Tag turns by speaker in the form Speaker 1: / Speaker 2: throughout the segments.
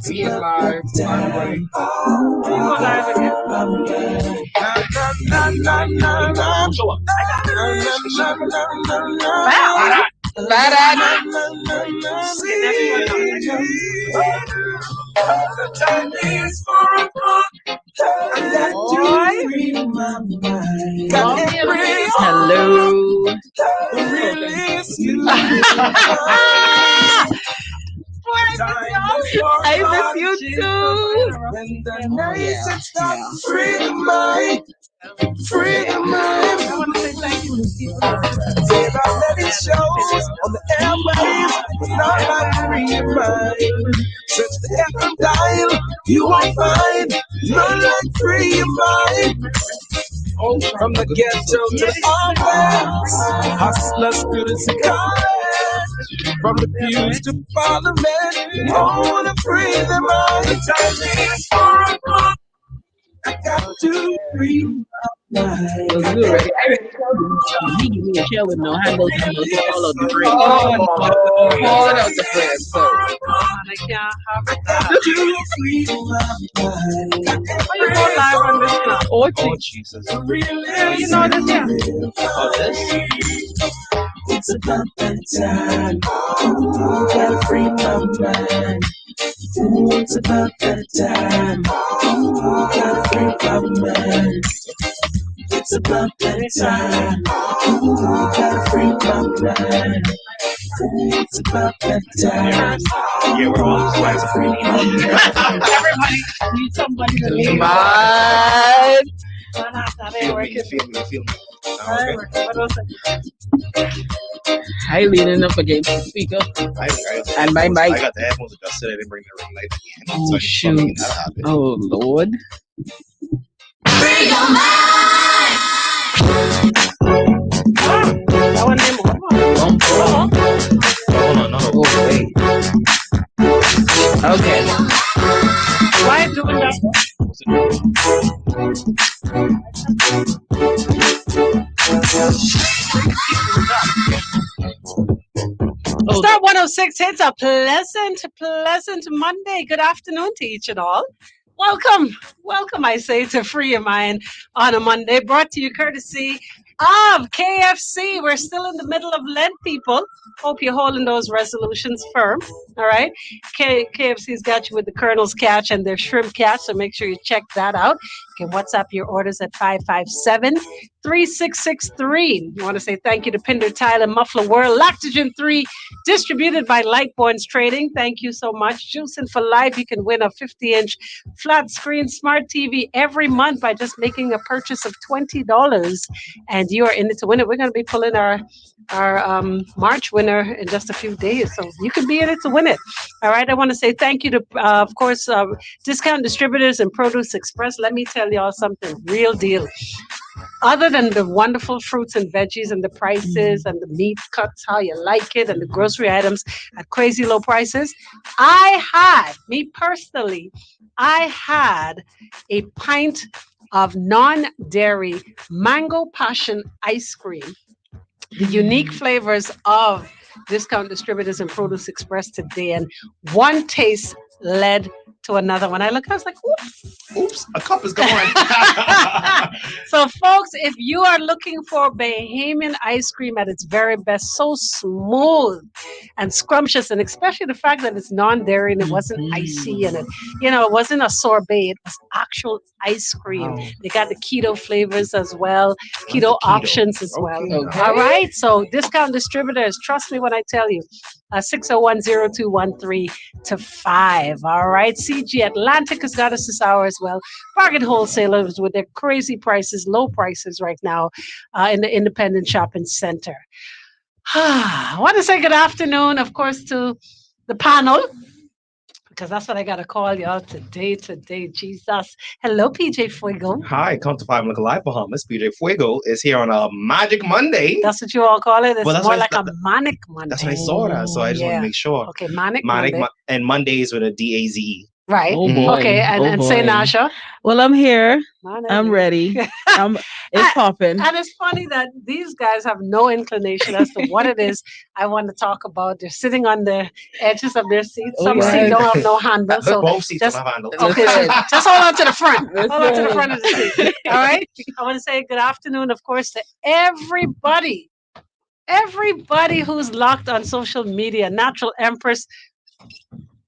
Speaker 1: He is live. Everybody.
Speaker 2: Go live again.
Speaker 3: Hello. I miss you too.
Speaker 2: Free your mind. I want to say thank you to people that there are many shows on the airwaves, but not like free your mind. Search the FM dial, you won't find none like free your mind. From the ghetto to the office, hustlers, students, and college, from the pews to parliament, all wanna free their mind. The time is 4 o'clock. I got to free my mind.
Speaker 3: It was good, right? I already told him. He gave me a shell with no handles and no follow the friend. Falling out the friend. So
Speaker 2: I can't have it. You go live on this now.
Speaker 1: Oh, Jesus.
Speaker 2: Yeah, you know this, yeah.
Speaker 1: Oh, this?
Speaker 2: It's about that time. Ooh, gotta free my mind. Ooh, it's about that time. Ooh, gotta free my mind. It's about that time. Ooh, gotta free my mind. Ooh, it's about that time.
Speaker 1: Yeah, we're all just like
Speaker 2: Free my mind. Everybody needs somebody to leave.
Speaker 3: man.
Speaker 1: You feel me. Okay.
Speaker 2: What else?
Speaker 3: I leaning up against the speaker. And my mic.
Speaker 1: I got the headphones adjusted. I didn't bring the ring light again.
Speaker 3: Oh,
Speaker 1: So
Speaker 3: shoot.
Speaker 1: that happened.
Speaker 3: Oh, Lord.
Speaker 4: Free your mind.
Speaker 2: That one name.
Speaker 1: Hold on, no.
Speaker 3: Oh, wait. Okay.
Speaker 2: Why doing that? Star 106 hits a pleasant Monday. Good afternoon to each and all. Welcome, I say, to Free Your Mind on a Monday, brought to you courtesy of KFC. We're still in the middle of Lent, people. Hope you're holding those resolutions firm. All right. KFC's got you with the Colonel's Catch and their Shrimp Catch, so make sure you check that out. You can WhatsApp your orders at 557-3663. You want to say thank you to Pinder Tile and Muffler World. Lactogen 3, distributed by Lightborns Trading. Thank you so much. Juicing for Life. You can win a 50-inch flat screen smart TV every month by just making a purchase of $20. And you are in it to win it. We're going to be pulling our March winner in just a few days. So you can be in it to win it. All right. I want to say thank you to, of course, Discount Distributors and Produce Express. Let me tell y'all something. Real deal. Other than the wonderful fruits and veggies and the prices and the meat cuts, how you like it, and the grocery items at crazy low prices, me personally, I had a pint of non-dairy mango passion ice cream. The unique flavors of Discount Distributors and Produce Express today, and one taste led to another one. I was like,
Speaker 1: Oops, a cup is gone.
Speaker 2: So, folks, if you are looking for Bahamian ice cream at its very best, so smooth and scrumptious, and especially the fact that it's non-dairy and it wasn't icy and it wasn't a sorbet, it was actual ice cream.
Speaker 3: Wow.
Speaker 2: They got the keto flavors as well, keto options as well.
Speaker 3: Okay.
Speaker 2: All right, so Discount Distributors, trust me when I tell you, 601-0213 to 5. All right, CG Atlantic has got us this hour as well. Bargain wholesalers with their crazy prices, low prices right now in the independent shopping center. I want to say good afternoon, of course, to the panel, because that's what I got to call y'all today. Jesus. Hello, PJ Fuego.
Speaker 1: Hi, come to 5 Look Alive, Bahamas. PJ Fuego is here on a Magic Monday.
Speaker 2: That's what you all call it. It's
Speaker 1: Well, that's
Speaker 2: more
Speaker 1: what
Speaker 2: like a manic Monday.
Speaker 1: That's what I saw that, so I just want to make sure.
Speaker 2: Okay, manic
Speaker 1: Manic
Speaker 2: Monday.
Speaker 1: and Mondays with a DAZE.
Speaker 2: Right.
Speaker 3: Oh
Speaker 1: Mhm.
Speaker 3: boy.
Speaker 2: Okay.
Speaker 3: Oh
Speaker 2: And say
Speaker 3: boy.
Speaker 2: Nasha.
Speaker 3: Well, I'm here.
Speaker 2: No, no,
Speaker 3: I'm
Speaker 2: no.
Speaker 3: ready. I'm. It's
Speaker 2: And,
Speaker 3: popping.
Speaker 2: and it's funny that these guys have no inclination as to what it is I want to talk about. They're sitting on the edges of their seats.
Speaker 3: Oh
Speaker 2: Some seat
Speaker 3: yes.
Speaker 2: don't have no handle. So
Speaker 1: Both seats don't
Speaker 2: just
Speaker 1: have handles.
Speaker 2: okay, so
Speaker 3: Listen.
Speaker 2: just hold on to the front. Hold on to the front
Speaker 3: Listen.
Speaker 2: of the seat. All right. I want to say good afternoon, of course, to everybody. Everybody who's locked on social media, Natural Empress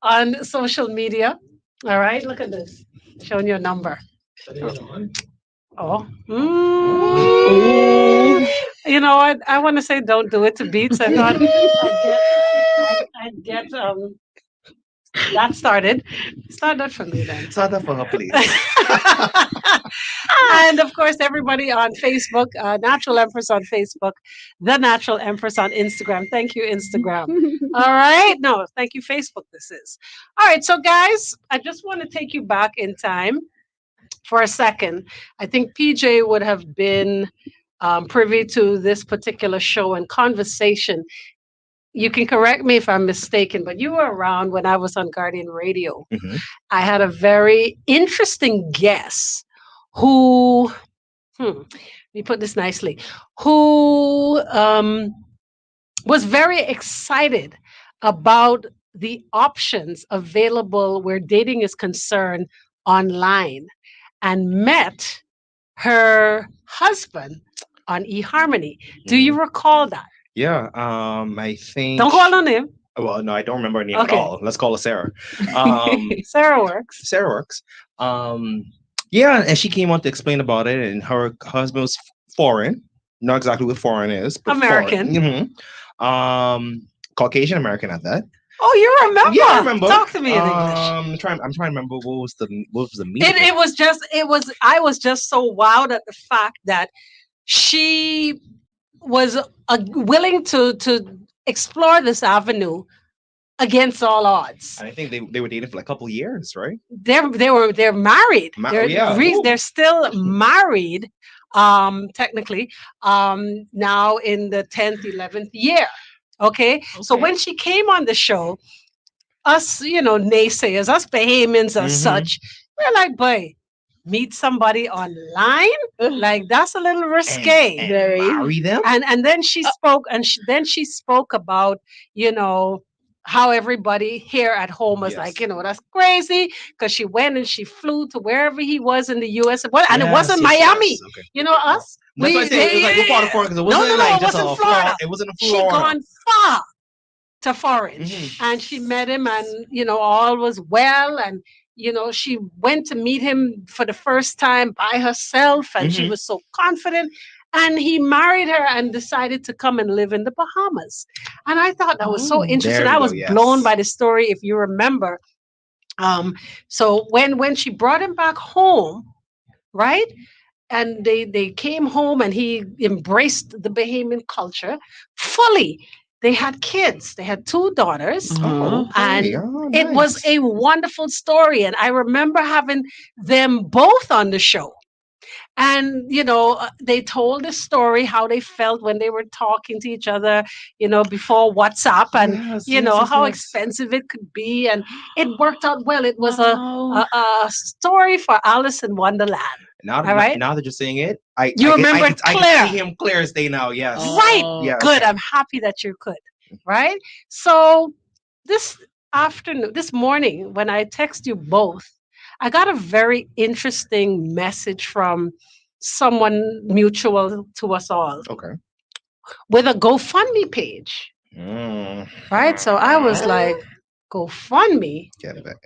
Speaker 2: on social media. All right, look at this. Showing your number. Oh.
Speaker 3: Ooh.
Speaker 2: You know what? I want to say don't do it to Beats. I thought I'd get that started. Start that for me then.
Speaker 1: Start that for her, please.
Speaker 2: And of course, everybody on Facebook, Natural Empress on Facebook, The Natural Empress on Instagram. Thank you, Instagram. All right. No, thank you, Facebook. This is. All right. So, guys, I just want to take you back in time for a second. I think PJ would have been privy to this particular show and conversation. You can correct me if I'm mistaken, but you were around when I was on Guardian Radio.
Speaker 1: Mhm.
Speaker 2: I had a very interesting guest who, let me put this nicely, who was very excited about the options available where dating is concerned online and met her husband on eHarmony. Do you
Speaker 1: Mhm.
Speaker 2: recall that?
Speaker 1: Yeah. I think.
Speaker 2: Don't call on him.
Speaker 1: Well, no, I don't remember her name at
Speaker 2: Okay.
Speaker 1: all. Let's call her Sarah. Um,
Speaker 2: Sarah works.
Speaker 1: Sarah works. Um, yeah, and she came on to explain about it, and her husband was foreign. Not exactly what foreign is, but
Speaker 2: American.
Speaker 1: foreign. Caucasian American at that.
Speaker 2: Oh, you remember?
Speaker 1: Yeah, I remember.
Speaker 2: Talk to me in English.
Speaker 1: I'm trying to remember what was the
Speaker 2: It,
Speaker 1: meeting.
Speaker 2: it was just it was I was just so wowed at the fact that she was willing to explore this avenue against all odds.
Speaker 1: And I think they were dating for like a couple years, right?
Speaker 2: They're married.
Speaker 1: Yeah.
Speaker 2: They're still married, technically, now in the 10th, 11th year. Okay. So
Speaker 3: Okay.
Speaker 2: when she came on the show, us, naysayers, us Bahamians as
Speaker 1: Mhm.
Speaker 2: such, we're like, boy, meet somebody online? Like that's a little risque.
Speaker 1: And
Speaker 3: Very.
Speaker 1: marry them.
Speaker 2: And then she spoke, and then she spoke about, how everybody here at home was like,
Speaker 1: Yes.
Speaker 2: that's crazy because she went and she flew to wherever he was in the US. And it
Speaker 1: Yes,
Speaker 2: wasn't
Speaker 1: yes,
Speaker 2: Miami.
Speaker 1: yes. Okay.
Speaker 2: Us.
Speaker 1: That's why I say it was like what part of Florida? Because it wasn't
Speaker 2: no,
Speaker 1: like
Speaker 2: it
Speaker 1: just
Speaker 2: wasn't
Speaker 1: a
Speaker 2: Florida.
Speaker 1: It wasn't a
Speaker 2: She
Speaker 1: Florida.
Speaker 2: gone far to foreign,
Speaker 1: Mhm.
Speaker 2: and she met him, and all was well, and she went to meet him for the first time by herself, and she
Speaker 1: Mhm.
Speaker 2: was so confident, and he married her and decided to come and live in the Bahamas. And I thought that was so
Speaker 3: Oh.
Speaker 2: interesting.
Speaker 1: There we
Speaker 2: I
Speaker 1: go,
Speaker 2: was blown
Speaker 1: yes.
Speaker 2: by the story, if you remember. So when she brought him back home, right, and they came home and he embraced the Bahamian culture fully. They had kids. They had two daughters.
Speaker 1: Oh,
Speaker 3: Uh-huh.
Speaker 2: And
Speaker 1: okay. Oh,
Speaker 2: it was
Speaker 1: nice.
Speaker 2: a wonderful story. And I remember having them both on the show. And, they told the story, how they felt when they were talking to each other, before WhatsApp, and,
Speaker 1: Yes, yes, yes,
Speaker 2: how
Speaker 1: yes.
Speaker 2: expensive it could be. And it worked out well. It was
Speaker 3: Wow.
Speaker 2: a story for Alice in Wonderland.
Speaker 1: Now,
Speaker 2: All right.
Speaker 1: now that you're saying it, I
Speaker 2: You
Speaker 1: I can,
Speaker 2: remember
Speaker 1: I
Speaker 2: it
Speaker 1: can, I can see
Speaker 2: clear.
Speaker 1: him clear as day now. Yes.
Speaker 2: Right.
Speaker 3: Oh.
Speaker 1: Yeah.
Speaker 2: Good.
Speaker 1: Okay.
Speaker 2: I'm happy that you could. Right. So this this morning, when I text you both, I got a very interesting message from someone mutual to us all
Speaker 1: Okay.
Speaker 2: with a GoFundMe page.
Speaker 1: Mm.
Speaker 2: Right. So I was like, GoFundMe.
Speaker 1: Get it back.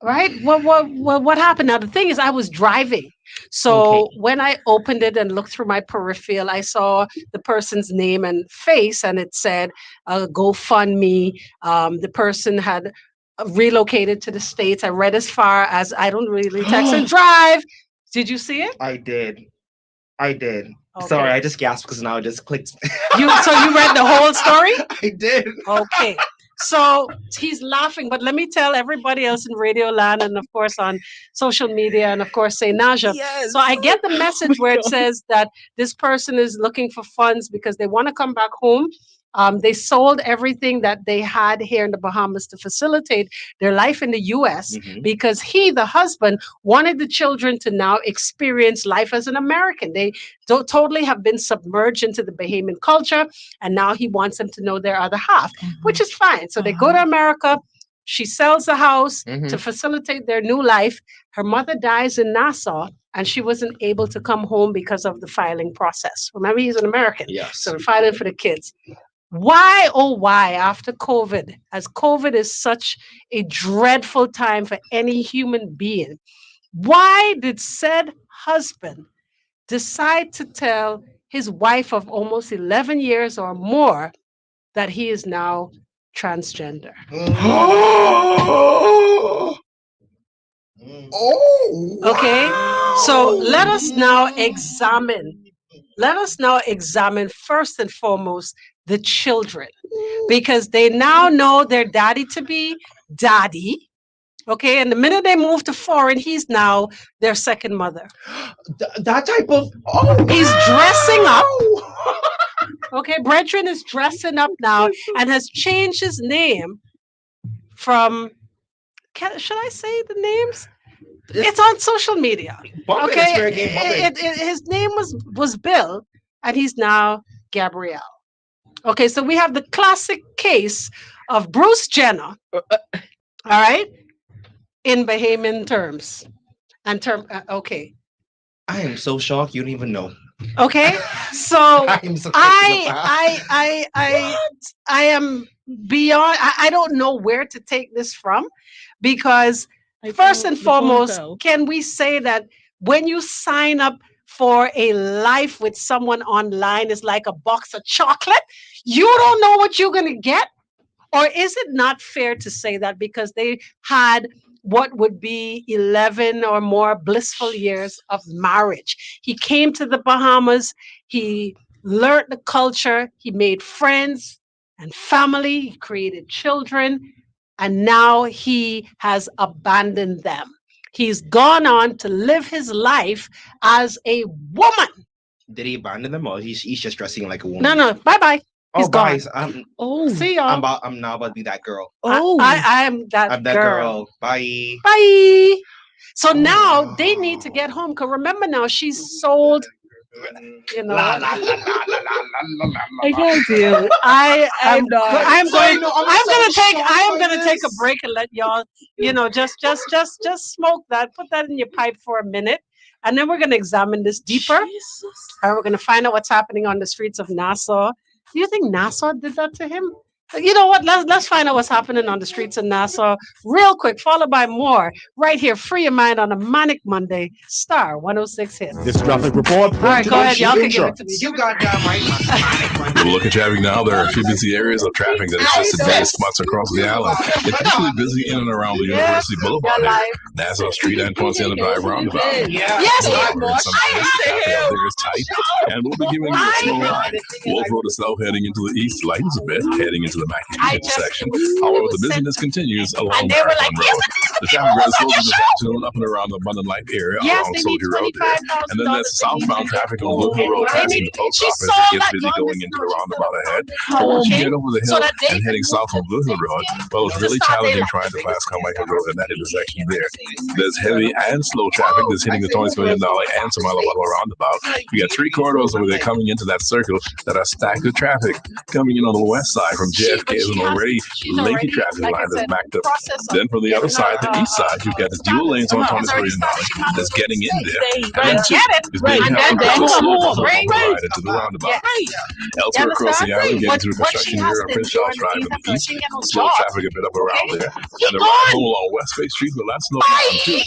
Speaker 2: Right. What happened? Now the thing is, I was driving, so
Speaker 1: Okay.
Speaker 2: when I opened it and looked through my peripheral, I saw the person's name and face, and it said GoFundMe. The person had relocated to the States. I read as far as I don't really text and drive. Did you see it?
Speaker 1: I did. I did.
Speaker 2: Okay.
Speaker 1: Sorry, I just gasped because now it just clicked.
Speaker 2: So you read the whole story?
Speaker 1: I did.
Speaker 2: Okay. So he's laughing, but let me tell everybody else in Radio Land and of course on social media and of course say Naja.
Speaker 3: Yes.
Speaker 2: So I get the message
Speaker 3: my
Speaker 2: where it
Speaker 3: God.
Speaker 2: says that this person is looking for funds because they want to come back home They sold everything that they had here in the Bahamas to facilitate their life in the US
Speaker 1: Hmm.
Speaker 2: because he, the husband, wanted the children to now experience life as an American. They don't totally have been submerged into the Bahamian culture, and now he wants them to know their other half, which is fine. So they go to America. She sells the house
Speaker 1: Hmm.
Speaker 2: to facilitate their new life. Her mother dies in Nassau, and she wasn't able to come home because of the filing process. Remember, he's an American.
Speaker 1: Yes.
Speaker 2: So they're filing for the kids. Why, oh, why, after COVID, as COVID is such a dreadful time for any human being, why did said husband decide to tell his wife of almost 11 years or more that he is now transgender?
Speaker 1: Oh,
Speaker 2: Okay, so let us now
Speaker 1: wow.
Speaker 2: examine. Let us now examine first and foremost the children because they now know their daddy to be daddy. Okay, and the minute they move to foreign, he's now their second mother.
Speaker 1: That type of, oh
Speaker 2: He's dressing up.
Speaker 1: wow.
Speaker 2: Okay, Brethren is dressing up now and has changed his name from. Should I say the names? It's on social media.
Speaker 1: Bumping,
Speaker 2: Okay,
Speaker 1: it's fair game bumping.
Speaker 2: his name was Bill, and he's now Gabrielle. Okay, so we have the classic case of Bruce Jenner. All right, in Bahamian terms and okay,
Speaker 1: I am so shocked you don't even know.
Speaker 2: okay. So
Speaker 1: I am so taken aback.
Speaker 2: I am beyond. I don't know where to take this from because first and foremost, can we say that when you sign up for a life with someone online is like a box of chocolate? You don't know what you're going to get? Or is it not fair to say that because they had what would be 11 or more blissful years of marriage? He came to the Bahamas, he learned the culture, he made friends and family, he created children, and now he has abandoned them. He's gone on to live his life as a woman.
Speaker 1: Did he abandon them, or he's just dressing like a woman?
Speaker 2: No, no, bye bye. He's
Speaker 1: Oh,
Speaker 2: gone.
Speaker 1: guys,
Speaker 2: See y'all.
Speaker 1: I'm now about to be that girl.
Speaker 2: I am that,
Speaker 1: I'm that
Speaker 2: girl.
Speaker 1: girl. Bye.
Speaker 2: Bye. So now
Speaker 1: Oh.
Speaker 2: they need to get home. Because remember now, she's sold. You know
Speaker 1: La
Speaker 2: what?
Speaker 1: la la la la la la la
Speaker 3: I
Speaker 1: la.
Speaker 3: can't deal.
Speaker 2: I am.
Speaker 3: I'm not.
Speaker 2: I'm
Speaker 1: Sorry,
Speaker 2: going.
Speaker 1: no,
Speaker 2: I'm
Speaker 1: so
Speaker 2: gonna take.
Speaker 1: shocked
Speaker 2: I am
Speaker 1: by
Speaker 2: gonna take a
Speaker 1: this.
Speaker 2: break and let y'all. You know, just smoke that. Put that in your pipe for a minute, and then we're gonna examine this deeper. And we're gonna find out what's happening on the streets of Nassau. Do you think Nassau did that to him? You know what? Let's find out what's happening on the streets of Nassau real quick, followed by more right here. Free your mind on a Manic Monday. Star 106 hits.
Speaker 5: This traffic report
Speaker 2: All right,
Speaker 5: brought to
Speaker 2: go
Speaker 5: you
Speaker 2: ahead. Y'all can give it
Speaker 5: by
Speaker 2: to me.
Speaker 1: You got that right,
Speaker 6: We'll look at traffic now. There are a few busy areas of traffic that exist at various spots across the island. It's particularly busy in and around the University Boulevard area, Nassau Street, and Poinciana Drive roundabout.
Speaker 1: Yeah.
Speaker 2: Yes,
Speaker 6: However, in some areas, the traffic out there is tight, and we'll be giving you a slow ride. Wolf Road itself heading into the east lightens a bit, heading into the McNeely intersection. However, the busyness continues along
Speaker 2: And they were like,
Speaker 6: Marathon Road. The traffic runs slow this afternoon up and around the Abundant Life area
Speaker 2: yes,
Speaker 6: along
Speaker 2: they need
Speaker 6: Soldier Road there. And then there's southbound traffic on Luther Road passing the post office. It gets busy going into the roundabout ahead. But once you get over the hill and heading south from Luther Road, well, it's really challenging trying to pass Carmichael Road in that intersection there. There's heavy and slow traffic that's hitting the Torrance Million Dollar and Samala roundabout. You got three corridors over there coming into that circle that are stacked with traffic. Coming in on the west side from JFK is an already lengthy traffic line that's backed up. Then from the other side, the east side, you've got the dual lanes on Torrance Million Dollar that's getting in there. And then two is being held because the slow doesn't bump the ride into the roundabout. Elsewhere across the island, getting through construction here on Prince Charles Drive in the east, slow traffic a bit up around there. And the ride home along West Bay Street, well, that's no problem too.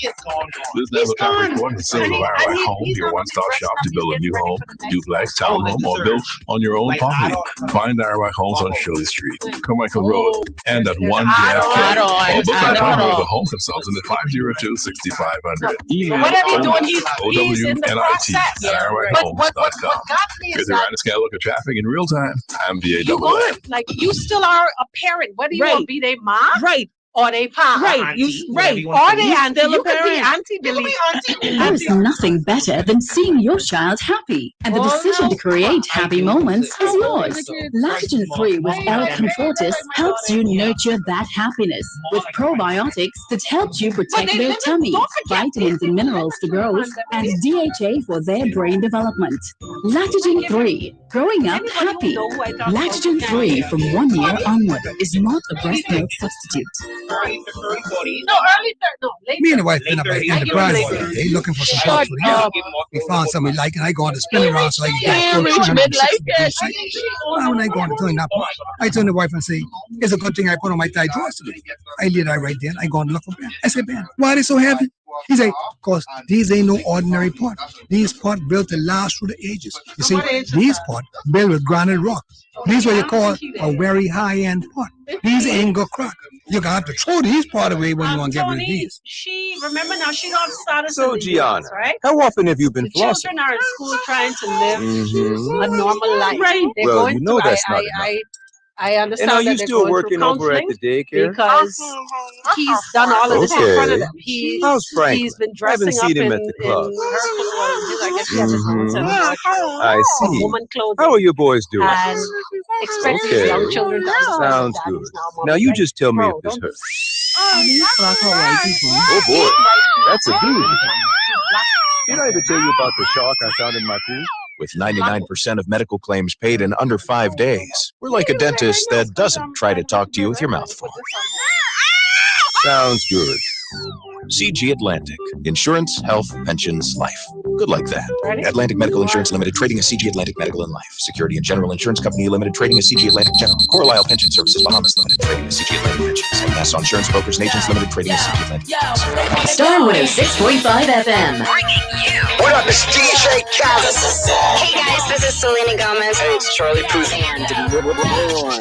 Speaker 6: This National Traffic Report is Silver Right Home, your one-stop shop to build a new home, duplex, townhome, or build on your own property. Find RY Homes on Shirley Street, Carmichael Road, and at 1 JFK. Or book an appointment with a home consultant at 502-6500. Email
Speaker 2: Whatever you're doing, he's in the process.
Speaker 6: ownit@ryhomes.com.
Speaker 2: What got me
Speaker 6: Get
Speaker 2: is
Speaker 6: the
Speaker 2: that
Speaker 6: right scale look at traffic in real time. I'm
Speaker 2: you
Speaker 6: VA.
Speaker 2: gone. Like you still are a parent, whether you want to be their mom
Speaker 3: Right.
Speaker 2: or they pa.
Speaker 3: Right,
Speaker 1: Auntie,
Speaker 3: right.
Speaker 1: whatever you want
Speaker 2: Or
Speaker 1: to
Speaker 2: they
Speaker 1: say.
Speaker 2: auntie.
Speaker 3: Still a
Speaker 2: You could be
Speaker 3: parent.
Speaker 2: auntie Billy.
Speaker 5: There is nothing better than seeing your child happy, and the decision to create happy moments is yours. Lactogen 3 with L-Comfortis helps you nurture that happiness with probiotics that helps you protect their tummies, vitamins and minerals for growth, and DHA for their brain development. Lactogen 3, growing up happy. Lactogen 3 from 1 year onward is not a breast milk substitute.
Speaker 2: No, early third. No, late.
Speaker 7: Me and the wife been up at
Speaker 2: I give
Speaker 7: Enterprise.
Speaker 2: him later.
Speaker 7: They looking for some
Speaker 3: Shut
Speaker 7: parts for the
Speaker 3: up.
Speaker 7: yacht. We found something we like, and I go on to spin around so I can get
Speaker 3: Damn,
Speaker 7: $1,460
Speaker 3: Richmond like that.
Speaker 7: Well, when I go on to turn that part, I turn to the wife and say, it's a good thing I put on my tight drawers today. I leave that right there, and I go and look for Ben. I say, Ben, why are they so heavy? He say, because these ain't no ordinary pot. These pot built to last through the ages. You see, these pot built with granite rock. These what you call a very high-end pot. These ain't gonna crack. You're gonna have to throw these pot away when you want to get rid of
Speaker 2: Tony,
Speaker 7: these.
Speaker 2: she remember now she don't start us
Speaker 8: So,
Speaker 2: in the
Speaker 8: Gianna,
Speaker 2: US, right?
Speaker 8: how often have you been
Speaker 2: The
Speaker 8: flossing?
Speaker 2: children are in school trying to live
Speaker 8: Mhm.
Speaker 2: a normal life.
Speaker 3: Right.
Speaker 2: They're
Speaker 8: Well,
Speaker 2: going
Speaker 8: you know
Speaker 2: through,
Speaker 8: that's not enough.
Speaker 2: I understand
Speaker 8: And are
Speaker 2: that
Speaker 8: you
Speaker 2: they're
Speaker 8: still
Speaker 2: going
Speaker 8: working
Speaker 2: through
Speaker 8: over at
Speaker 2: counseling
Speaker 8: the daycare?
Speaker 2: because he's done all of this in front of
Speaker 8: Okay.
Speaker 2: them.
Speaker 8: How's Franklin?
Speaker 2: He's been
Speaker 8: I haven't
Speaker 2: dressing up
Speaker 8: seen him
Speaker 2: in
Speaker 8: at the club.
Speaker 2: I guess he has his own set of wardrobe
Speaker 8: I
Speaker 2: of
Speaker 8: see.
Speaker 2: woman clothing.
Speaker 8: How are your boys doing?
Speaker 2: And expect these young
Speaker 8: Okay.
Speaker 2: children to understand
Speaker 8: Sounds
Speaker 2: that
Speaker 8: good.
Speaker 2: daddy's now
Speaker 8: Now
Speaker 2: mommy.
Speaker 8: you
Speaker 2: Like,
Speaker 8: just tell me
Speaker 2: bro,
Speaker 8: if this
Speaker 2: don't-
Speaker 8: hurts.
Speaker 3: Black or white people.
Speaker 8: Oh boy, that's a doozy. Did I ever tell you about the shark I found in my pool?
Speaker 9: With 99% of medical claims paid in under 5 days, we're like a dentist that doesn't try to talk to you with your mouth full.
Speaker 8: Sounds good.
Speaker 9: CG Atlantic. Insurance, health, pensions, life. Good like that.
Speaker 2: Ready?
Speaker 9: Atlantic Medical Insurance Limited, trading as CG Atlantic Medical and Life. Security and General Insurance Company Limited, trading as CG Atlantic General. Coral Isle Pension Services Bahamas Limited, trading as CG Atlantic Pensions. And Nassau Insurance Brokers and Agents Limited, trading as CG Atlantic Pensions.
Speaker 5: Star 106.5 FM.
Speaker 10: What up, it's DJ Khaled.
Speaker 5: Hey guys, this is Selena Gomez.
Speaker 10: Hey, it's Charlie Puth.
Speaker 5: And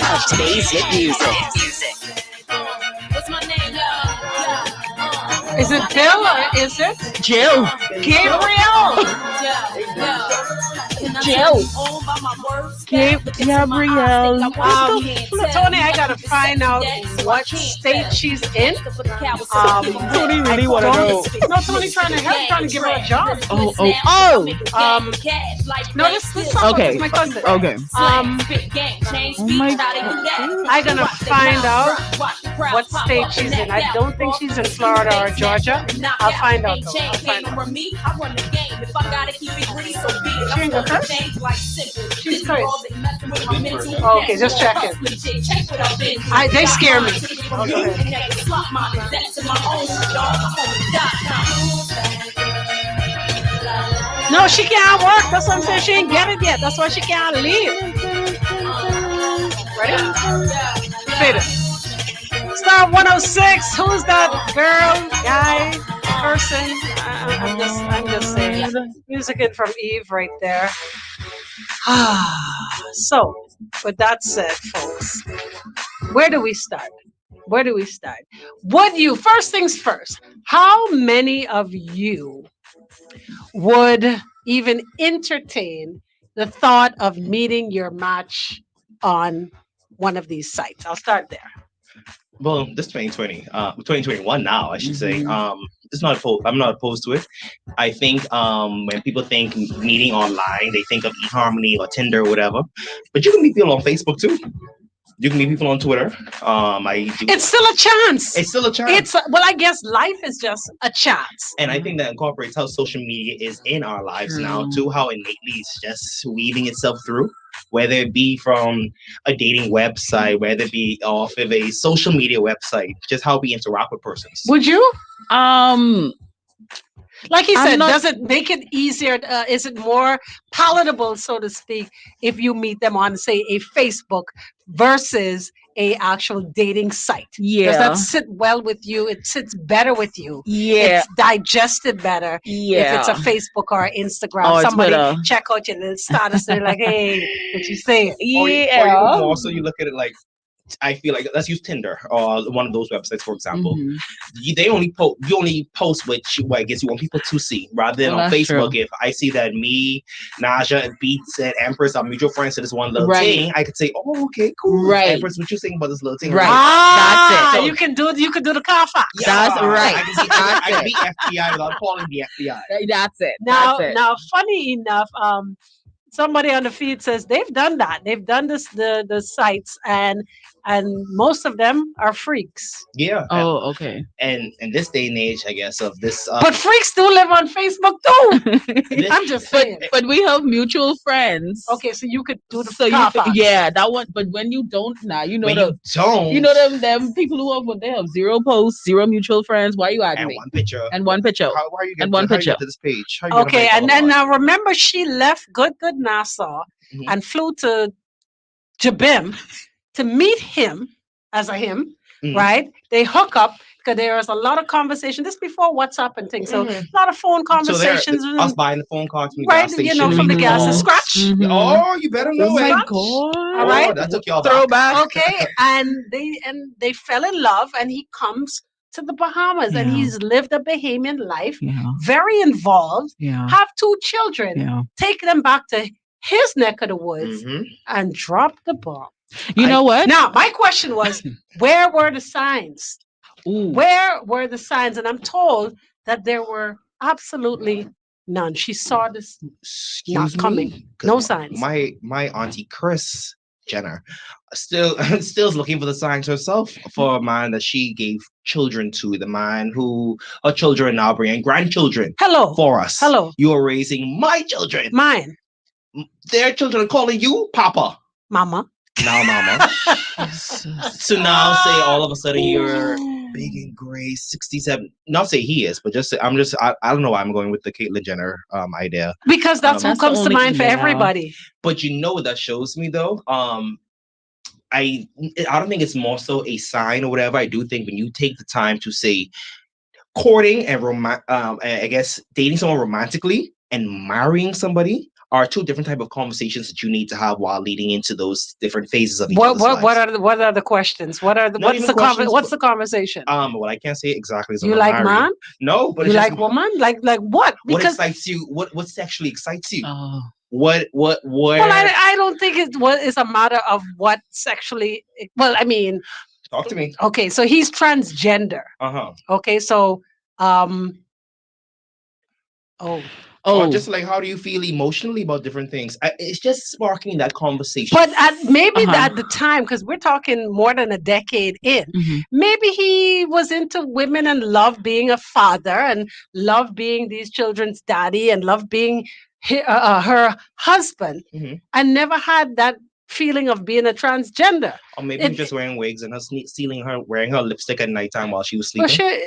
Speaker 5: of today's hit music.
Speaker 2: Is it Bill or is it
Speaker 3: Jill.
Speaker 2: Gabriel?
Speaker 3: Jill. Gabrielle.
Speaker 2: Tony, I gotta find out what state she's in.
Speaker 3: Tony really want to know.
Speaker 2: No, Tony trying to help, trying to give her a job.
Speaker 3: Oh.
Speaker 2: No, this song
Speaker 3: Okay.
Speaker 2: is my cousin.
Speaker 3: Okay.
Speaker 2: Oh
Speaker 3: my
Speaker 2: I'm gonna find out what state she's in. I don't think she's in Florida or Georgia. I'll find out though. I'll find out. She ain't gonna curse? She's cursed. Okay, just checking. They scare me. No, she can't work. That's what I'm saying. She ain't get it yet. That's why she can't leave. Ready? Fade it. Star 106. Who's that girl, guy, person? I'm just saying. Music in from Eve right there. So, with that said, folks, where do we start? Where do we start? Would you, first things first, how many of you would even entertain the thought of meeting your match on one of these sites? I'll start there.
Speaker 1: Well, this 2021 now, I should say. It's not I'm not opposed to it. I think when people think meeting online, they think of eHarmony or Tinder or whatever. But you can meet people on Facebook too. You can meet people on Twitter.
Speaker 2: It's still a chance.
Speaker 1: It's still a chance.
Speaker 2: Well, I guess life is just a chance.
Speaker 1: And I think that incorporates how social media is in our lives now too, how innately it's just weaving itself through, whether it be from a dating website, whether it be off of a social media website, just how we interact with persons.
Speaker 2: Would you? Like he said,
Speaker 3: not-
Speaker 2: does it make it easier? Is it more palatable, so to speak, if you meet them on, say, a Facebook versus a actual dating site? Does
Speaker 3: Yeah.
Speaker 2: that sit well with you? It sits better with you.
Speaker 3: Yeah.
Speaker 2: It's digested better.
Speaker 3: Yeah.
Speaker 2: If it's a Facebook or Instagram,
Speaker 3: Or
Speaker 2: somebody
Speaker 3: Twitter.
Speaker 2: check out your little status. They're like, hey, what you saying?
Speaker 1: Or
Speaker 3: Yeah.
Speaker 1: also you look at it like I feel like let's use Tinder or one of those websites, for example.
Speaker 3: Mhm.
Speaker 1: They only post. You only post what I guess you want people to see, rather than
Speaker 3: Well,
Speaker 1: on
Speaker 3: that's
Speaker 1: Facebook.
Speaker 3: true.
Speaker 1: If I see that me, Naja, and Beats, and Empress are mutual friends to this one little
Speaker 3: Right.
Speaker 1: thing, I could say, "Oh, okay, cool,
Speaker 3: Right.
Speaker 1: Empress, what you saying about this little thing?"
Speaker 3: Right.
Speaker 2: Ah,
Speaker 3: That's it.
Speaker 2: you can do the Carfax.
Speaker 3: That's right.
Speaker 1: I can be,
Speaker 3: That's
Speaker 1: I can
Speaker 3: it.
Speaker 1: be FBI without calling the FBI.
Speaker 3: That's it.
Speaker 2: Now,
Speaker 3: That's it.
Speaker 2: now, funny enough, somebody on the feed says they've done that. They've done this the sites, and most of them are freaks.
Speaker 1: Yeah.
Speaker 3: Oh, okay.
Speaker 1: And in this day and age, I guess of this.
Speaker 2: But freaks do live on Facebook too. I'm just saying.
Speaker 3: But we have mutual friends.
Speaker 2: Okay, so you could do the
Speaker 3: So
Speaker 2: Carfax.
Speaker 3: yeah, that one. But when you don't now, you know
Speaker 1: when you don't,
Speaker 3: you know them people who have they have 0 posts, 0 mutual friends. Why you adding
Speaker 1: and
Speaker 3: me?
Speaker 1: one picture
Speaker 3: And one picture.
Speaker 1: How are you
Speaker 3: And one
Speaker 1: how you
Speaker 3: picture.
Speaker 1: get to this page? How you get
Speaker 2: Okay,
Speaker 1: to
Speaker 2: and then now remember she left good Nassau
Speaker 1: Mhm.
Speaker 2: and flew to Jabim to meet him as a him,
Speaker 1: Mhm.
Speaker 2: right? They hook up because there was a lot of conversation. This before WhatsApp and things, so
Speaker 1: Mhm.
Speaker 2: a lot of phone
Speaker 1: So there,
Speaker 2: conversations.
Speaker 1: us buying the phone cards from the
Speaker 2: Right,
Speaker 1: gas station.
Speaker 2: you know, from the
Speaker 1: making
Speaker 2: gas and
Speaker 1: calls.
Speaker 2: scratch.
Speaker 3: Mhm.
Speaker 1: Oh, you better know
Speaker 3: Oh my
Speaker 1: it.
Speaker 3: god!
Speaker 2: All right.
Speaker 1: Oh, that took y'all back.
Speaker 3: Throwback.
Speaker 2: Okay, and they fell in love, and he comes to the Bahamas, and
Speaker 3: Yeah.
Speaker 2: he's lived a Bahamian life,
Speaker 3: Yeah.
Speaker 2: very involved,
Speaker 3: Yeah.
Speaker 2: have 2 children,
Speaker 3: Yeah.
Speaker 2: take them back to his neck of the woods,
Speaker 1: Mhm.
Speaker 2: and drop the bomb.
Speaker 3: You know what?
Speaker 2: Now, my question was, where were the signs?
Speaker 3: Ooh.
Speaker 2: Where were the signs? And I'm told that there were absolutely none. She saw this
Speaker 1: Excuse
Speaker 2: not coming.
Speaker 1: me? 'Cause
Speaker 2: No signs.
Speaker 1: My auntie Chris Jenner still still is looking for the signs herself for a man that she gave children to. The man who her children now bring grandchildren
Speaker 2: Hello.
Speaker 1: for us.
Speaker 2: Hello.
Speaker 1: You are raising my children.
Speaker 2: Mine.
Speaker 1: Their children are calling you Papa.
Speaker 2: Mama.
Speaker 1: Now, Mama. So now say all of a sudden you're big and gray, 67. Not say he is, but just say, I don't know why I'm going with the Caitlyn Jenner idea.
Speaker 2: Because that's what
Speaker 3: That's the
Speaker 2: comes to
Speaker 3: only-
Speaker 2: mind for
Speaker 3: yeah.
Speaker 2: everybody.
Speaker 1: But you know what that shows me though? I don't think it's more so a sign or whatever. I do think when you take the time to say courting and I guess dating someone romantically and marrying somebody are 2 different type of conversations that you need to have while leading into those different phases of each other's lives.
Speaker 2: What are the questions? What are the
Speaker 1: Not
Speaker 2: what's
Speaker 1: even
Speaker 2: the
Speaker 1: questions,
Speaker 2: what's the conversation?
Speaker 1: Well, I can't say it exactly.
Speaker 2: You like man?
Speaker 1: No, but
Speaker 2: You
Speaker 1: it's
Speaker 2: like
Speaker 1: just,
Speaker 2: woman? Like what?
Speaker 1: what
Speaker 2: Because
Speaker 1: excites you? What sexually excites you?
Speaker 3: Oh.
Speaker 1: Where?
Speaker 2: well, I don't think it's a matter of what sexually. Well, I mean,
Speaker 1: Talk to me.
Speaker 2: okay, so he's transgender.
Speaker 1: Uh-huh.
Speaker 2: Okay, so
Speaker 1: Or just like how do you feel emotionally about different things? It's just sparking that conversation.
Speaker 2: but maybe
Speaker 3: Uh-huh.
Speaker 2: at the time, because we're talking more than a decade in,
Speaker 3: Mhm.
Speaker 2: maybe he was into women and loved being a father and loved being these children's daddy and loved being her husband,
Speaker 1: Mhm.
Speaker 2: and never had that feeling of being a transgender.
Speaker 1: Or maybe he was just wearing wigs and her stealing her wearing her lipstick at nighttime while she was sleeping.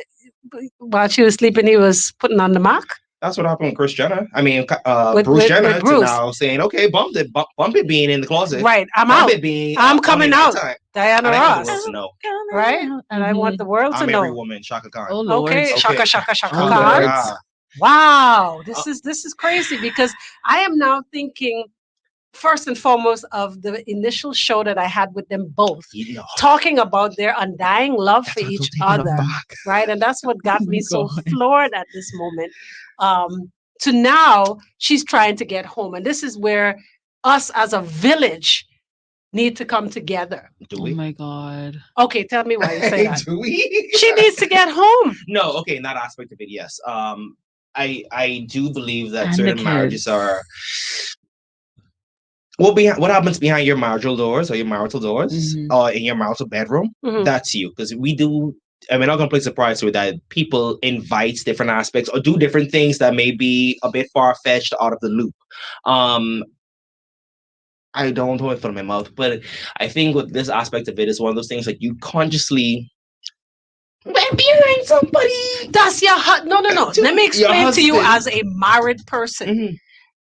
Speaker 2: While she was sleeping, he was putting on the mark.
Speaker 1: That's what happened with Kris Jenner. I mean,
Speaker 2: With
Speaker 1: Bruce Jenner
Speaker 2: with Bruce.
Speaker 1: to now saying, okay, bump it being in the closet.
Speaker 2: Right, I'm
Speaker 1: Bump
Speaker 2: out.
Speaker 1: it being,
Speaker 2: I'm coming
Speaker 1: at
Speaker 2: out.
Speaker 1: nighttime.
Speaker 2: Diana
Speaker 1: And I want
Speaker 2: Ross.
Speaker 1: the world to know.
Speaker 2: Right? And I want the world to
Speaker 1: I'm every
Speaker 2: know.
Speaker 1: woman, Shaka Khan.
Speaker 3: Oh Lord.
Speaker 2: Okay,
Speaker 1: Okay.
Speaker 2: Shaka Shaka Shaka
Speaker 3: Oh,
Speaker 2: Khan.
Speaker 3: Lord.
Speaker 1: Yeah.
Speaker 2: Wow, this is crazy because I am now thinking first and foremost of the initial show that I had with them both,
Speaker 1: You know.
Speaker 2: talking about their undying love for
Speaker 1: That's
Speaker 2: each
Speaker 1: what I'm taking
Speaker 2: other,
Speaker 1: them back.
Speaker 2: right? And that's what got
Speaker 3: Oh
Speaker 2: me
Speaker 3: my
Speaker 2: so
Speaker 3: God.
Speaker 2: floored at this moment. To now she's trying to get home, and this is where us as a village need to come together.
Speaker 1: Do
Speaker 3: Oh
Speaker 1: we?
Speaker 3: my god.
Speaker 2: Okay, tell me why you say that.
Speaker 1: Do we?
Speaker 2: She needs to get home.
Speaker 1: No, okay, in that aspect of it, yes. I do believe that
Speaker 3: And the
Speaker 1: certain
Speaker 3: kids.
Speaker 1: marriages are what happens behind your marital doors or your marital doors
Speaker 3: Mhm.
Speaker 1: or in your marital bedroom.
Speaker 2: Mhm.
Speaker 1: That's you, because we do. And we're not going to play surprise with that. People invite different aspects or do different things that may be a bit far fetched out of the loop. I don't know it from my mouth, but I think with this aspect of it is one of those things like you consciously went behind somebody.
Speaker 2: That's your no. Let me
Speaker 1: Your
Speaker 2: explain to you as
Speaker 1: husband.
Speaker 2: a married person.
Speaker 1: Mhm.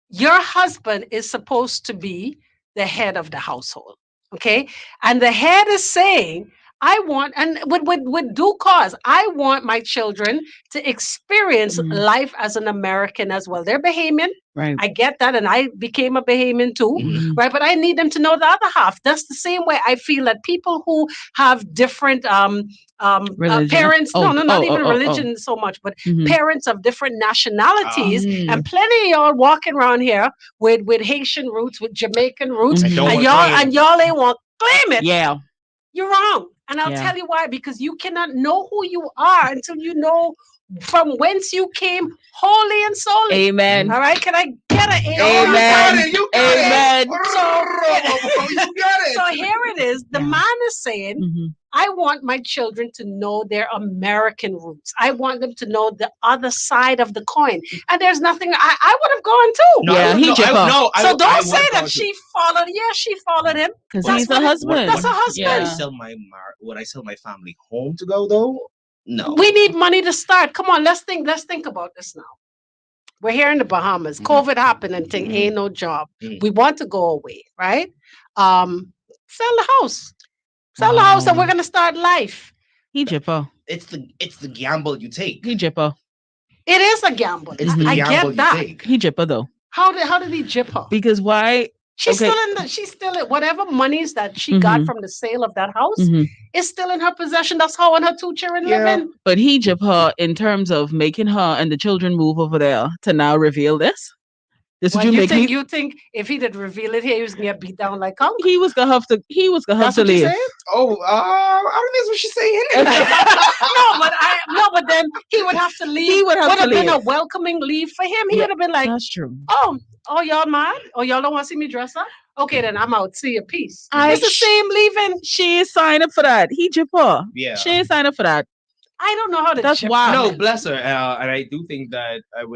Speaker 2: Your husband is supposed to be the head of the household. Okay. And the head is saying, I want, and with due cause, I want my children to experience life as an American as well. They're Bahamian.
Speaker 3: Right.
Speaker 2: I get that, and I became a Bahamian too, right? But I need them to know the other half. That's the same way I feel that people who have different parents, not even religion so much, but parents of different nationalities, and plenty of y'all walking around here with Haitian roots, with Jamaican roots, and y'all ain't want to claim it.
Speaker 3: Yeah.
Speaker 2: You're wrong. And I'll tell you why, because you cannot know who you are until you know from whence you came wholly and solely.
Speaker 3: Amen.
Speaker 2: All right. Can I get an
Speaker 3: amen? You got
Speaker 2: amen.
Speaker 3: It.
Speaker 2: You got it. So here it is. The man is saying, I want my children to know their American roots. I want them to know the other side of the coin. And there's nothing I would have gone too. So don't say that she followed. Yeah, she followed him.
Speaker 3: Because he's a husband.
Speaker 2: That's a husband.
Speaker 1: Would I sell my family home to go though? No.
Speaker 2: We need money to start. Come on, let's think about this now. We're here in the Bahamas. COVID happened and thing ain't no job. We want to go away, right? Sell the house. Sell the house and we're gonna start life.
Speaker 3: He jippo.
Speaker 1: It's the gamble you take.
Speaker 3: He jippo.
Speaker 2: It is a gamble.
Speaker 1: It's the gamble
Speaker 2: get that.
Speaker 1: you take.
Speaker 3: He jippo though.
Speaker 2: How did he jippo?
Speaker 3: Because why?
Speaker 2: She's still in whatever monies that she got from the sale of that house is still in her possession. That's how and her two children live in.
Speaker 3: But he jip her in terms of making her and the children move over there to now reveal this. This
Speaker 2: Well,
Speaker 3: would you make
Speaker 2: you think if he did reveal it here, he was gonna get beat down like Uncle?
Speaker 3: He was gonna have to leave.
Speaker 1: Oh, I don't think that's what she's saying.
Speaker 2: but then he would have to leave.
Speaker 3: He would have
Speaker 2: been a welcoming leave for him. He would have been like,
Speaker 3: that's true.
Speaker 2: Oh, y'all mad? Oh, y'all don't want to see me dress up? Okay, then I'm out. See you. Peace. It's the same leaving.
Speaker 3: She is signed up for that. He jip her.
Speaker 1: Yeah.
Speaker 3: She is signed up for that.
Speaker 2: I don't know how to.
Speaker 3: That's wild.
Speaker 1: No, bless her. And I do think that that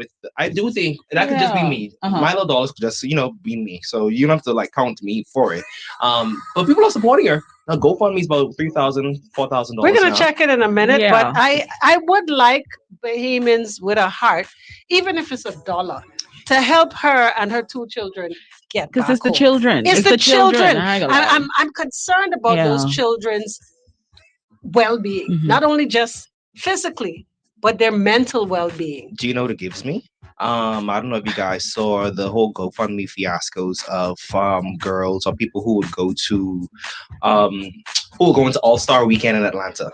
Speaker 1: could just be me. Milo dollars could just be me. So you don't have to like count me for it. But people are supporting her. Now GoFundMe is about $3,000, $4,000.
Speaker 2: We're gonna check it in a minute, but I would like Bahamians with a heart, even if it's $1, to help her and her two children get.
Speaker 3: Because it's the children.
Speaker 2: It's the children. And I'm concerned about those children's well-being, not only just physically, but their mental well-being.
Speaker 1: Do you know what it gives me? I don't know if you guys saw the whole GoFundMe fiascos of girls or people who would go into All-Star Weekend in Atlanta.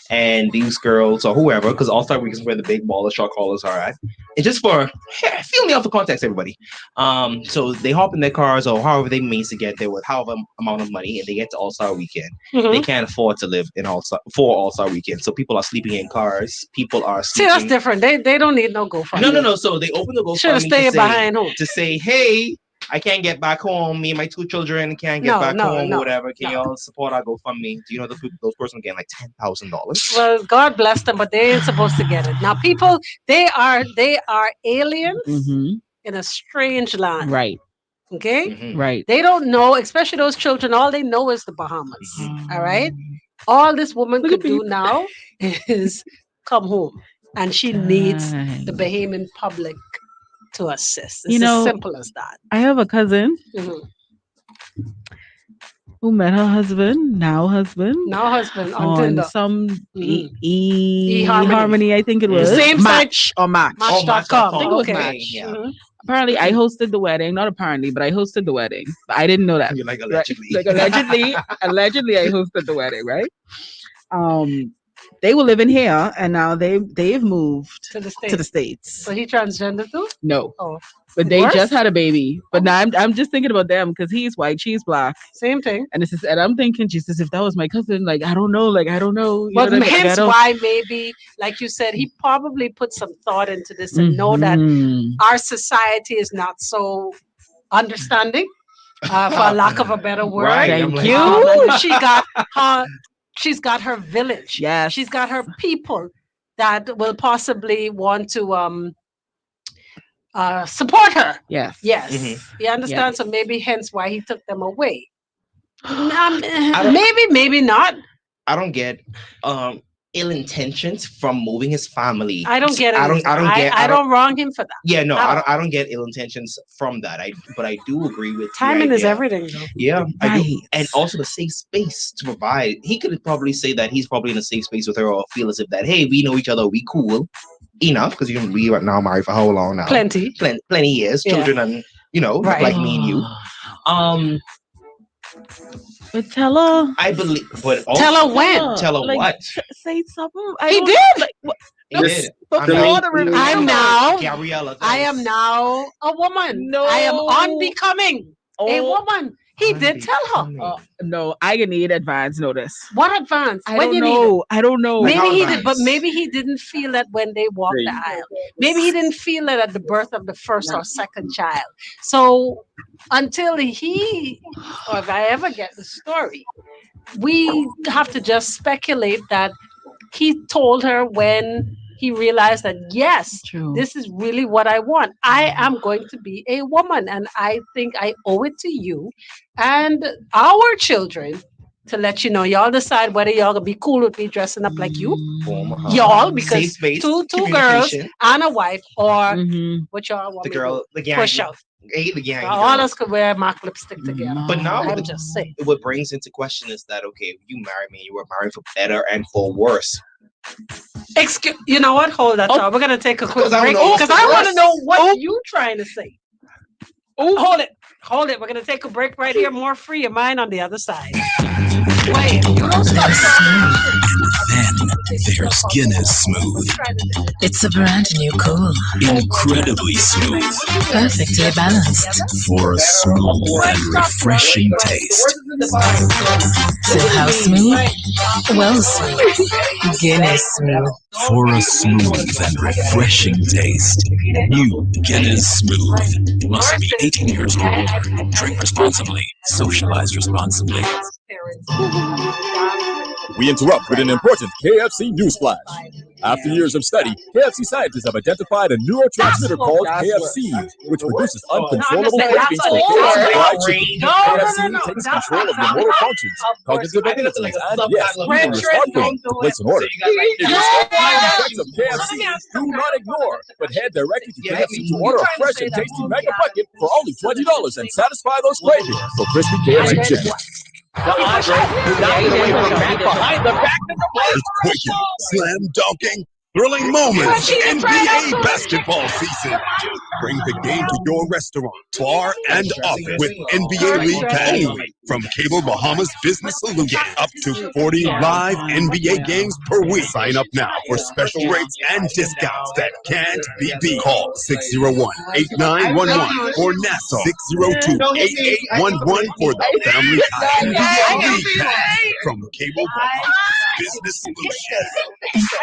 Speaker 1: And these girls or whoever, because All-Star Weekend is where the big baller shot callers are at. It's just feel me out for context, everybody. So they hop in their cars or however they means to get there with however amount of money, and they get to All-Star Weekend. They can't afford to live in All-Star Weekend. So people are sleeping in cars. People are sleeping.
Speaker 2: See, that's different. They don't need no GoFundMe.
Speaker 1: No. So they open the GoFundMe to say, hey, I can't get back home. Me and my two children can't get back home or whatever. Can y'all support our GoFundMe? Do you know those persons getting like $10,000?
Speaker 2: Well, God bless them, but they ain't supposed to get it. Now, people, they are aliens in a strange land.
Speaker 3: Right.
Speaker 2: Okay?
Speaker 3: Right.
Speaker 2: They don't know, especially those children, all they know is the Bahamas. All right? All this woman could do now is come home. And she needs the Bahamian public to assist. It's as simple as that.
Speaker 3: I have a cousin who met her husband
Speaker 2: on Tinder.
Speaker 3: Some eHarmony, I think it was.
Speaker 2: Same
Speaker 3: Match or Match.
Speaker 2: Match.com.
Speaker 3: I think it was Match. Apparently, I hosted the wedding. Not apparently, but I hosted the wedding. But I didn't know that.
Speaker 1: You're like allegedly.
Speaker 3: Allegedly, I hosted the wedding, right? They were living here, and now they've moved to the States.
Speaker 2: So he transgender too?
Speaker 3: No.
Speaker 2: Oh.
Speaker 3: But they just had a baby. But now I'm just thinking about them because he's white, she's black.
Speaker 2: Same thing.
Speaker 3: And I'm thinking, Jesus, if that was my cousin, I don't know.
Speaker 2: Well, hence why maybe, like you said, he probably put some thought into this and know that our society is not so understanding, for lack of a better word.
Speaker 1: Right.
Speaker 3: Thank you.
Speaker 2: And she's got her village.
Speaker 3: Yeah.
Speaker 2: She's got her people that will possibly want to support her.
Speaker 3: Yes.
Speaker 2: You understand? So maybe hence why he took them away. Maybe not.
Speaker 1: I don't get ill intentions from moving his family.
Speaker 2: I don't get it.
Speaker 1: I
Speaker 2: don't wrong him for that.
Speaker 1: Yeah, no, I don't get ill intentions from that. But I do agree with
Speaker 2: timing
Speaker 1: the
Speaker 2: is everything, though.
Speaker 1: Yeah, I do, and also the safe space to provide. He could probably say that he's probably in a safe space with her, or feel as if that, hey, we know each other, we cool enough, because we are now married for how long now?
Speaker 2: Plenty
Speaker 1: years, children, and like me and you.
Speaker 3: But tell her.
Speaker 1: I believe, but also,
Speaker 2: tell her when.
Speaker 1: Tell her
Speaker 3: like,
Speaker 1: what?
Speaker 3: Say something.
Speaker 2: He did.
Speaker 3: Like, what?
Speaker 1: He did.
Speaker 2: I'm now.
Speaker 1: Gabriella.
Speaker 2: I am now a woman.
Speaker 3: No.
Speaker 2: I am unbecoming a woman. He did tell her.
Speaker 3: No, I need advance notice.
Speaker 2: What advance?
Speaker 3: I don't know. I don't know.
Speaker 2: Maybe he did, but maybe he didn't feel that when they walked the aisle. Maybe he didn't feel it at the birth of the first or second child. So until he, or if I ever get the story, we have to just speculate that he told her when he realized that, yes, this is really what I want. I am going to be a woman, and I think I owe it to you and our children to let you know. Y'all decide whether y'all gonna be cool with me dressing up like you, y'all, because two girls and a wife, or what y'all want.
Speaker 1: The gang,
Speaker 2: push out.
Speaker 1: The gang.
Speaker 2: All us could wear MAC lipstick together.
Speaker 1: But now,
Speaker 2: I'm just saying.
Speaker 1: What brings into question is that, okay, you married me, you were married for better and for worse.
Speaker 2: Excuse, you know what? Hold that thought. We're gonna take a quick break because I want to know what you trying to say. Hold it. We're gonna take a break right here. More Free Your Mind on the other side. Wait, you don't stop.
Speaker 11: Then there's Guinness Smooth.
Speaker 5: It's a brand new cool.
Speaker 11: Incredibly smooth.
Speaker 5: Perfectly balanced.
Speaker 11: For a smooth and refreshing taste.
Speaker 5: So how smooth? Well smooth. Guinness Smooth.
Speaker 11: For a smooth and refreshing taste. New Guinness Smooth. Must be 18 years or older. Drink responsibly. Socialize responsibly.
Speaker 12: We interrupt with an important KFC newsflash. After years of study, KFC scientists have identified a neurotransmitter called KFC, which produces uncontrollable cravings for KFC fried chicken. KFC takes control of your motor functions, cognitive abilities, and yes, even your smartphone to place an order. If you start the effects of KFC, do not ignore, but head directly to KFC to order a fresh and tasty mega bucket for only $20 and satisfy those cravings for crispy KFC chicken.
Speaker 11: It's quick, slam dunking, thrilling moments, NBA basketball season. Bring the game to your restaurant, bar, and up with NBA League Pass. From Cable Bahamas Business Solution, up to 40 live NBA games per week. Sign up now for special rates and discounts that can't be beat. Call 601-8911 or NASA 602-8811 for the family NBA League Pass. From Cable Bahamas Business Solution.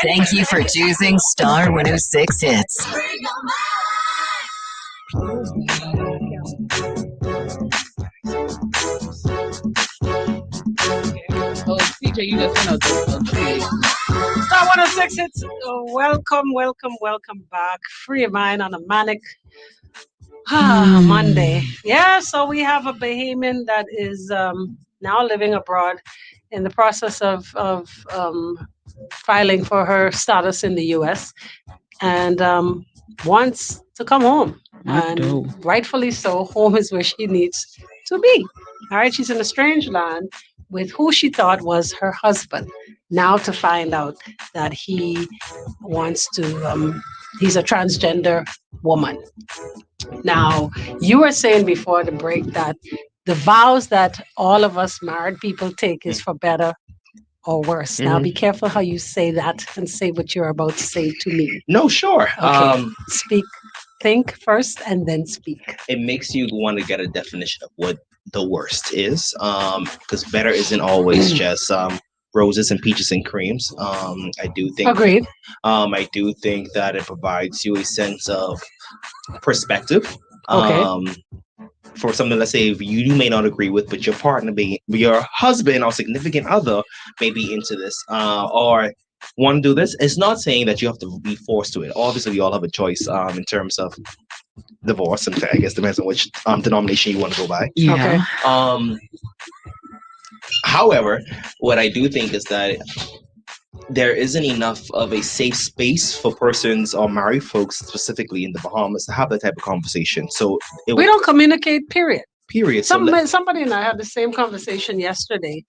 Speaker 5: Thank you for choosing Star 106 Hits.
Speaker 3: CJ, you just went
Speaker 2: Star 106 Hits. Welcome back. Free Your Mind on a manic Monday. Yeah, so we have a Bahamian that is now living abroad, in the process of filing for her status in the U.S. and wants to come home. And rightfully so, home is where she needs to be. All right, she's in a strange land with who she thought was her husband. Now to find out that he wants to, he's a transgender woman. Now, you were saying before the break that the vows that all of us married people take is for better or worse. Now, be careful how you say that and say what you're about to say to me.
Speaker 1: No, sure.
Speaker 2: Okay. Speak. Think first and then speak.
Speaker 1: It makes you want to get a definition of what the worst is, because better isn't always just roses and peaches and creams. I do think.
Speaker 2: Agreed.
Speaker 1: I do think that it provides you a sense of perspective.
Speaker 2: Okay.
Speaker 1: For something, let's say, you may not agree with, but your partner, your husband or significant other, may be into this, or want to do this. It's not saying that you have to be forced to it. Obviously, we all have a choice in terms of divorce, and I guess depends on which denomination you want to go by.
Speaker 3: Yeah.
Speaker 1: Okay. However, what I do think is that there isn't enough of a safe space for persons or married folks specifically in the Bahamas to have that type of conversation. So
Speaker 2: we don't communicate, period.
Speaker 1: Period.
Speaker 2: Somebody and I had the same conversation yesterday.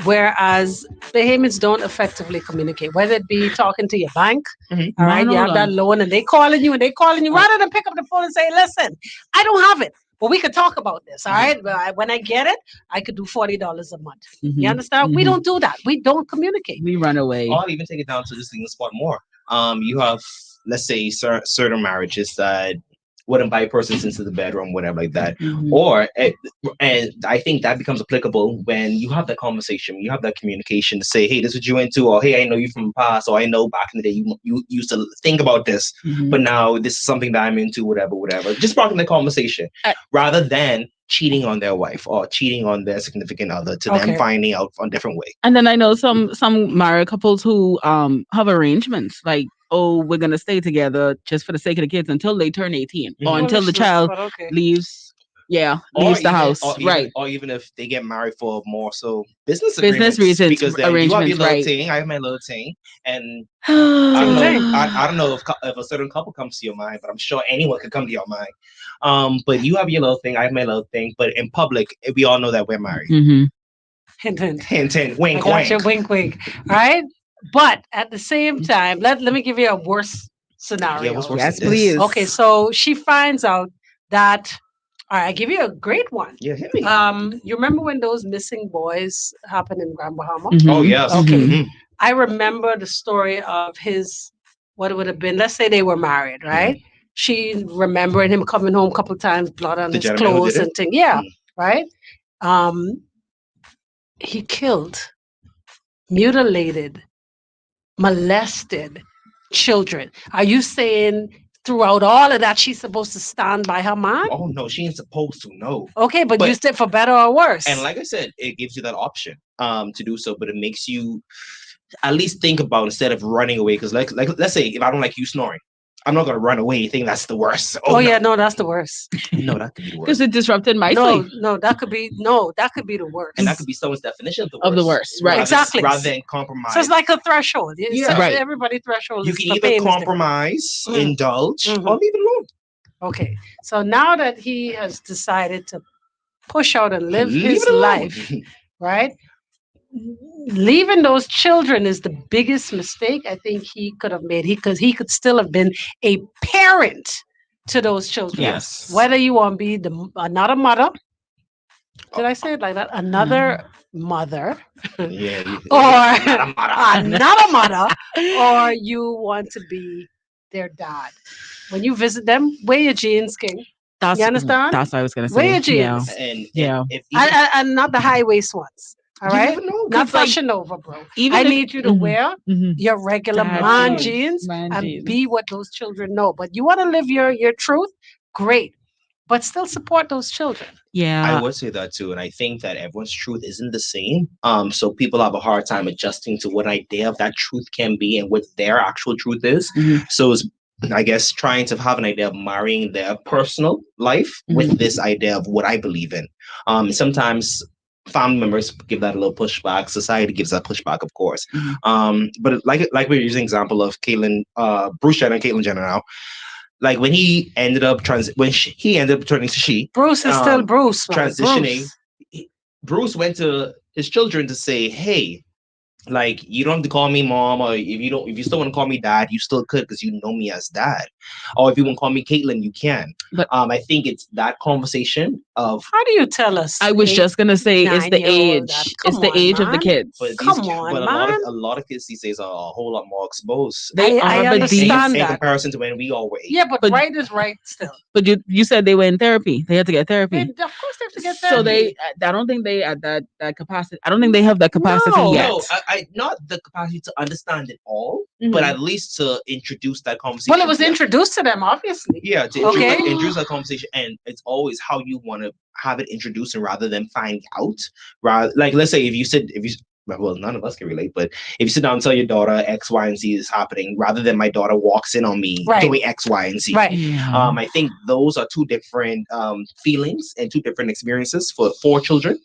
Speaker 2: Whereas Bahamians don't effectively communicate, whether it be talking to your bank, all right, you have that loan and they calling you rather than pick up the phone and say, listen, I don't have it. But we could talk about this, all right? But when I get it, I could do $40 a month. You understand? We don't do that. We don't communicate.
Speaker 3: We run away.
Speaker 1: I'll even take it down to just in the spot more. You have, let's say, certain marriages that would invite persons into the bedroom, whatever like that. Or, and I think that becomes applicable when you have that conversation, you have that communication to say, hey, this is what you into, or hey, I know you from the past, or I know back in the day you used to think about this, but now this is something that I'm into, whatever. Just sparking the conversation rather than cheating on their wife or cheating on their significant other to them finding out on different way.
Speaker 3: And then I know some married couples who have arrangements like, oh, we're gonna stay together just for the sake of the kids until they turn 18 or until the child leaves. Yeah, leaves the house, right?
Speaker 1: Or even if they get married for more so business
Speaker 3: reasons,
Speaker 1: because then you have your little thing, I have my little thing, and I don't know if a certain couple comes to your mind, but I'm sure anyone could come to your mind. But you have your little thing, I have my little thing, but in public, we all know that we're married.
Speaker 2: Hint, hint.
Speaker 1: Hint, hint. Wink,
Speaker 2: wink. Wink, wink. All right. But at the same time, let me give you a worse scenario.
Speaker 1: Yeah, what's worse
Speaker 3: yes,
Speaker 1: than
Speaker 3: please.
Speaker 1: this?
Speaker 2: Okay, so she finds out that. All right, I give you a great one.
Speaker 1: Yeah, hit me.
Speaker 2: You remember when those missing boys happened in Grand Bahama?
Speaker 1: Oh yes.
Speaker 2: Okay. I remember the story of his. What it would have been. Let's say they were married, right? She remembering him coming home a couple of times, blood on his clothes and things. Yeah, right. He killed, mutilated, molested children. Are you saying throughout all of that she's supposed to stand by her man?
Speaker 1: Oh no, she ain't supposed to. No.
Speaker 2: Okay, but you said for better or worse.
Speaker 1: And like I said, it gives you that option to do so, but it makes you at least think about instead of running away. Because like let's say if I don't like you snoring, I'm not gonna run away. Think that's the worst.
Speaker 2: Yeah, no, that's the worst.
Speaker 1: No, that could be the worst.
Speaker 3: Because it disrupted my sleep.
Speaker 2: No, that could be the worst.
Speaker 1: And that could be someone's definition of the worst.
Speaker 3: Of the worst, right?
Speaker 2: Exactly.
Speaker 1: Rather than compromise.
Speaker 2: So it's like a threshold.
Speaker 1: Yeah,
Speaker 2: right. Everybody threshold.
Speaker 1: You can either compromise, indulge, or leave it alone.
Speaker 2: Okay. So now that he has decided to push out and live his life, right? Leaving those children is the biggest mistake I think he could have made. Because he could still have been a parent to those children.
Speaker 1: Yes.
Speaker 2: Whether you want to be another mother. Did I say it like that? Another mother.
Speaker 1: Yeah.
Speaker 2: Or another mother. Or you want to be their dad. When you visit them, wear your jeans, King. You understand?
Speaker 3: That's what I was going to say.
Speaker 2: Wear your jeans. And not the high waist ones. All right, not Fashion Nova, bro. I need you to wear your regular man jeans and be what those children know. But you want to live your truth, great, but still support those children.
Speaker 3: Yeah,
Speaker 1: I would say that too, and I think that everyone's truth isn't the same. So people have a hard time adjusting to what an idea of that truth can be and what their actual truth is. So it's, I guess, trying to have an idea of marrying their personal life with this idea of what I believe in. Sometimes family members give that a little pushback. Society gives that pushback, of course. But like we're using example of Caitlyn, Bruce Jenner and Caitlyn Jenner now. Like when he ended up he ended up turning to she.
Speaker 2: Bruce is still Bruce.
Speaker 1: Transitioning. Bruce went to his children to say, hey, like, you don't have to call me mom, or if you still want to call me dad, you still could because you know me as dad. Or if you want to call me Caitlyn, you can. But I think it's that conversation of
Speaker 2: how do you tell us?
Speaker 3: I was just gonna say it's the age. It's the age of the kids.
Speaker 1: But a lot of kids these days are a whole lot more exposed.
Speaker 2: I understand
Speaker 1: in comparison to when we all were.
Speaker 2: Yeah, but right is right still.
Speaker 3: But you said they were in therapy. They had to get therapy.
Speaker 2: Of course they have to get therapy.
Speaker 3: So I don't think they at that capacity. I don't think they have that capacity yet.
Speaker 1: No, not the capacity to understand it all, but at least to introduce that conversation.
Speaker 2: Well, it was introduced to them, obviously.
Speaker 1: Yeah, to introduce that conversation, and it's always how you want to have it introduced, and rather than find out. Like, let's say if you well, none of us can relate, but if you sit down and tell your daughter X, Y, and Z is happening, rather than my daughter walks in on me doing X, Y, and Z.
Speaker 2: Right.
Speaker 3: Yeah.
Speaker 1: I think those are two different feelings and two different experiences for children.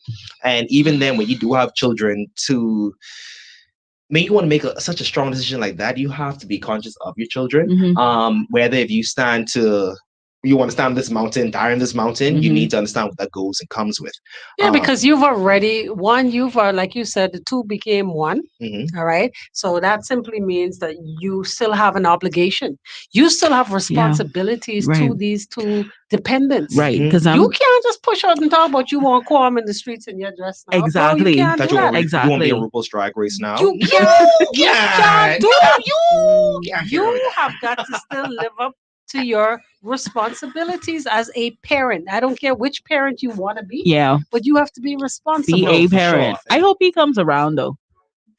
Speaker 1: And even then, when you do have children, when you want to make such a strong decision like that, you have to be conscious of your children. Whether if you you want to stand on this mountain, die on this mountain, you need to understand what that goes and comes with.
Speaker 2: Yeah, because you've already like you said, the two became one. All right. So that simply means that you still have an obligation. You still have responsibilities to these two dependents.
Speaker 3: Right. Because
Speaker 2: you can't just push out and talk about you want qualm in the streets in your dress now.
Speaker 3: Exactly.
Speaker 2: No, you can't do that.
Speaker 1: You want to be a RuPaul's Drag Race now?
Speaker 2: You can't. You can't do you have got to still live up to your responsibilities as a parent. I don't care which parent you want to be.
Speaker 3: Yeah.
Speaker 2: But you have to be responsible.
Speaker 3: Be a parent. Sure. I hope he comes around though.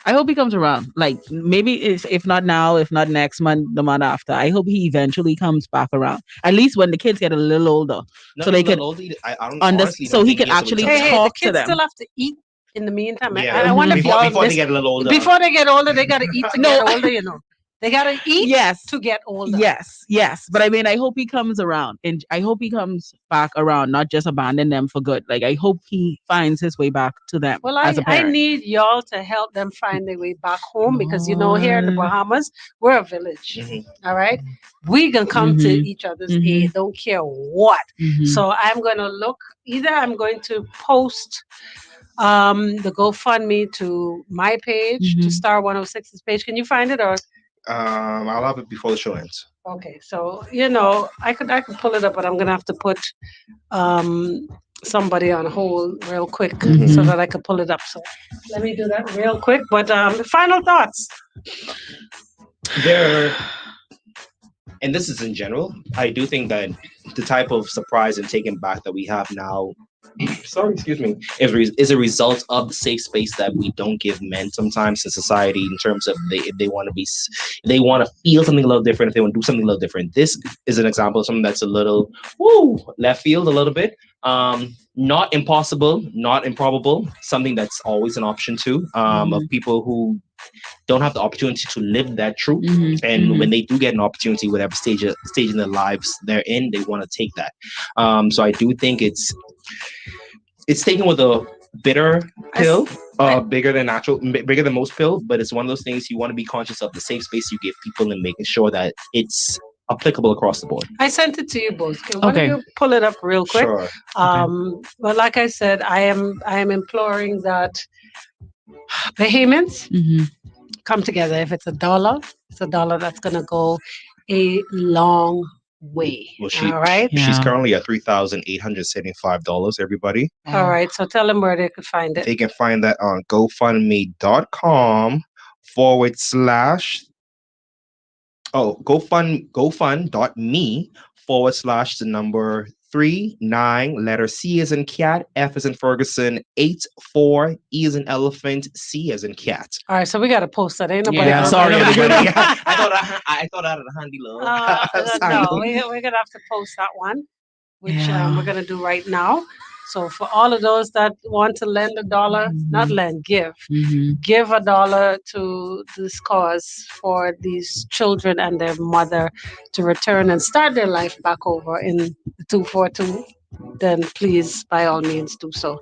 Speaker 3: I hope he comes around. Like maybe if not now, if not next month, the month after. I hope he eventually comes back around. At least when the kids get a little older, so they can understand. So he can actually talk
Speaker 2: the kids
Speaker 3: to them.
Speaker 2: Still have to eat in the meantime.
Speaker 1: Yeah.
Speaker 2: I wonder
Speaker 1: before they get a little older.
Speaker 2: Before they get older, they got to eat to get older. You know. They gotta eat to get older.
Speaker 3: Yes. But I mean, I hope he comes around, and I hope he comes back around, not just abandon them for good. Like I hope he finds his way back to them.
Speaker 2: Well,
Speaker 3: as a parent.
Speaker 2: I need y'all to help them find their way back home because here in the Bahamas, we're a village. All right, we can come to each other's aid. Don't care what. So I'm gonna look. Either I'm going to post the GoFundMe to my page, to Star 106's page. Can you find it or?
Speaker 1: I'll have it before the show ends.
Speaker 2: Okay, so I could pull it up, but I'm gonna have to put somebody on hold real quick so that I could pull it up. So let me do that real quick. But final thoughts.
Speaker 1: And this is in general. I do think that the type of surprise and taken back that we have now. Excuse me. Is a result of the safe space that we don't give men sometimes in society in terms of if they want to feel something a little different, if they want to do something a little different. This is an example of something that's a little left field a little bit. Not impossible, not improbable, something that's always an option too, of people who don't have the opportunity to live that truth. And when they do get an opportunity, whatever stage in their lives they're in, they want to take that. So I do think it's taken with a bitter pill, bigger than most pills, but it's one of those things you want to be conscious of the safe space you give people and making sure that it's applicable across the board.
Speaker 2: I sent it to you both. Why don't you pull it up real quick?
Speaker 1: Sure.
Speaker 2: Well, like I said, I am imploring that Bahamians come together. If it's $1, it's $1 that's gonna go a long way.
Speaker 1: Well,
Speaker 2: all right.
Speaker 1: She's currently at $3,875. Everybody.
Speaker 2: All right. So tell them where they could find it.
Speaker 1: They can find that on GoFundMe.com/ GoFund.me/ 39 letter C as in cat, F as in Ferguson, 84 E as in elephant, C as in cat.
Speaker 2: All right, so we got to post that. Ain't nobody.
Speaker 1: Sorry, everybody. I thought I had a handy little.
Speaker 2: No, we're gonna have to post that one, which we're gonna do right now. So for all of those that want to lend $1, not lend, give $1 to this cause for these children and their mother to return and start their life back over in the 242, then please, by all means, do so.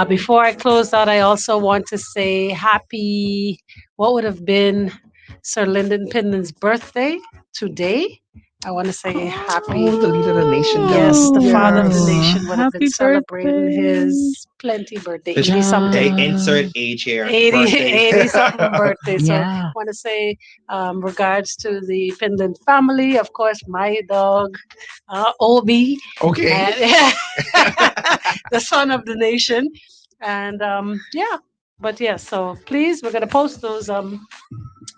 Speaker 2: Before I close out, I also want to say happy, what would have been Sir Lyndon Pinden's birthday today. I want to say happy.
Speaker 1: The leader of the nation.
Speaker 2: Yes, the father of the nation would have been celebrating his plenty birthday. 80-something.
Speaker 1: Insert age here.
Speaker 2: 80-something birthday. So I want to say regards to the Pinden family. Of course, my dog, Obi.
Speaker 1: Okay.
Speaker 2: The son of the nation. And so please, we're going to post those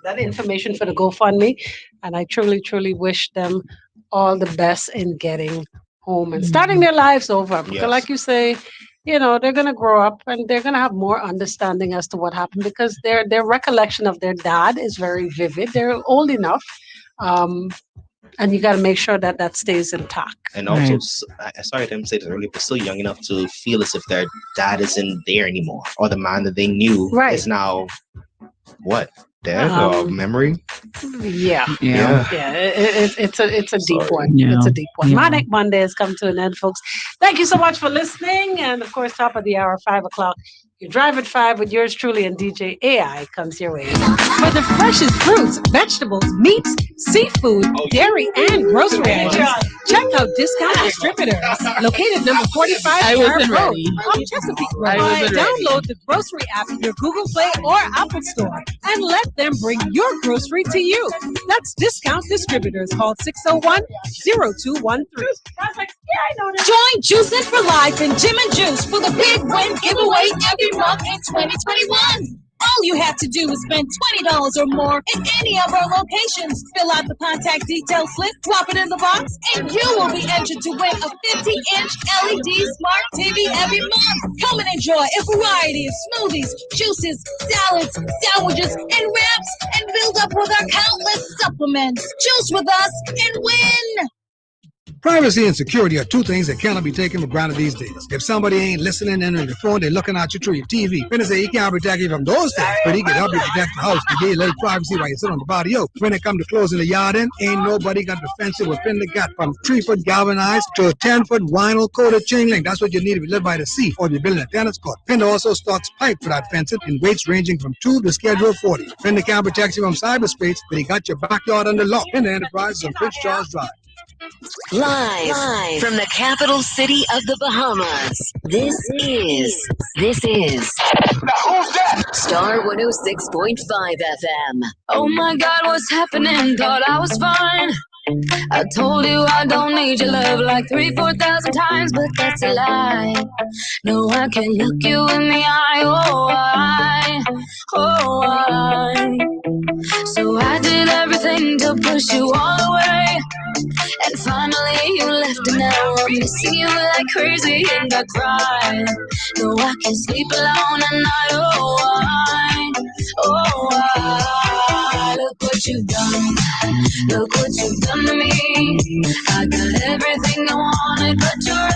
Speaker 2: that information for the GoFundMe, and I truly, truly wish them all the best in getting home and starting their lives over. Because, like you say, they're going to grow up and they're going to have more understanding as to what happened because their recollection of their dad is very vivid. They're old enough, and you got to make sure that stays intact.
Speaker 1: And also, sorry to say this earlier, but still young enough to feel as if their dad isn't there anymore, or the man that they knew is now what? Death or memory?
Speaker 2: It's a deep one. It's a deep one. Manic Monday has come to an end, folks. Thank you so much for listening. And of course, top of the hour, 5 o'clock, You drive at 5 with yours truly, and DJ AI comes your way. For the freshest fruits, vegetables, meats, seafood, dairy, and grocery items, check out Discount Distributors, located number 45 Sharp Road on Chesapeake Road. Download the grocery app in your Google Play or Apple Store and let them bring your grocery to you. That's Discount Distributors. Call 601-0213.
Speaker 5: Join Juicing for Life and Jim and Juice for the Big Win giveaway every month in 2021. All you have to do is spend $20 or more in any of our locations. Fill out the contact details slip, drop it in the box, and you will be entered to win a 50-inch LED smart TV every month. Come and enjoy a variety of smoothies, juices, salads, sandwiches, and wraps, and build up with our countless supplements. Juice with us and win!
Speaker 7: Privacy and security are two things that cannot be taken for granted these days. If somebody ain't listening in on your phone, they're looking at you through your TV. When they say he can't protect you from those things, but he can help you protect the house to give you a little privacy while you sit on the patio. When it comes to closing the yard in, ain't nobody got the fence within the gut from 3-foot galvanized to a 10-foot vinyl coated chain link. That's what you need if you live by the sea or if you're building a tennis court. Fender also stocks pipe for that fencing in weights ranging from 2 to schedule 40. Fender can protect you from cyberspace, but he got your backyard under lock. Fender Enterprises on Prince Charles Drive.
Speaker 13: Live from the capital city of the Bahamas. This is Star 106.5 FM.
Speaker 14: Oh my God, what's happening? Thought I was fine. I told you I don't need your love like 3,000-4,000 times, but that's a lie. No, I can look you in the eye. So I did everything to push you all away. And finally you left and now I'm missing you like crazy and I cry. No, I can't sleep alone at night. Look what you've done. Look what you've done to me. I got everything I wanted, but you're